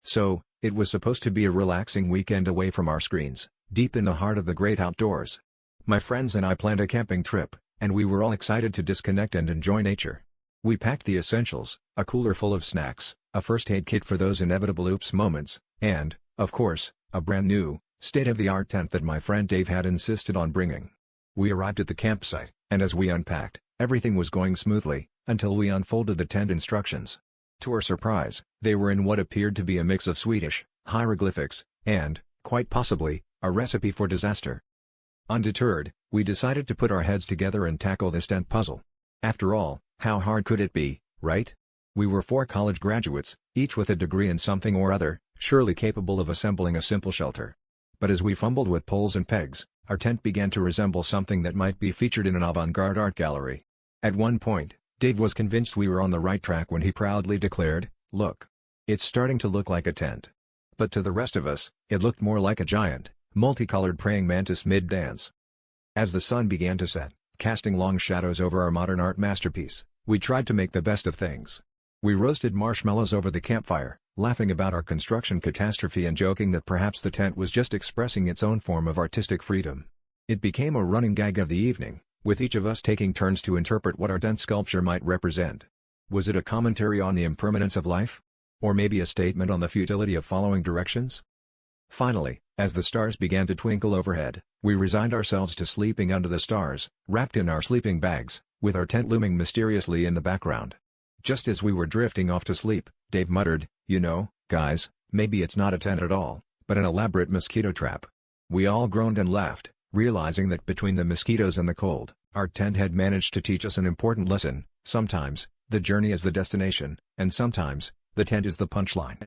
So, it was supposed to be a relaxing weekend away from our screens, deep in the heart of the great outdoors. My friends and I planned a camping trip, and we were all excited to disconnect and enjoy nature. We packed the essentials, a cooler full of snacks, a first aid kit for those inevitable oops moments, and, of course, a brand new, state-of-the-art tent that my friend Dave had insisted on bringing. We arrived at the campsite, and as we unpacked, everything was going smoothly, until we unfolded the tent instructions. To our surprise, they were in what appeared to be a mix of Swedish, hieroglyphics, and, quite possibly, a recipe for disaster. Undeterred, we decided to put our heads together and tackle this tent puzzle. After all, how hard could it be, right? We were 4 college graduates, each with a degree in something or other, surely capable of assembling a simple shelter. But as we fumbled with poles and pegs, our tent began to resemble something that might be featured in an avant-garde art gallery. At one point, Dave was convinced we were on the right track when he proudly declared, "Look. It's starting to look like a tent." But to the rest of us, it looked more like a giant, multicolored praying mantis mid-dance. As the sun began to set, casting long shadows over our modern art masterpiece, we tried to make the best of things. We roasted marshmallows over the campfire, laughing about our construction catastrophe and joking that perhaps the tent was just expressing its own form of artistic freedom. It became a running gag of the evening, with each of us taking turns to interpret what our tent sculpture might represent. Was it a commentary on the impermanence of life? Or maybe a statement on the futility of following directions? Finally, as the stars began to twinkle overhead, we resigned ourselves to sleeping under the stars, wrapped in our sleeping bags, with our tent looming mysteriously in the background. Just as we were drifting off to sleep, Dave muttered, "You know, guys, maybe it's not a tent at all, but an elaborate mosquito trap." We all groaned and laughed, realizing that between the mosquitoes and the cold, our tent had managed to teach us an important lesson: sometimes, the journey is the destination, and sometimes, the tent is the punchline.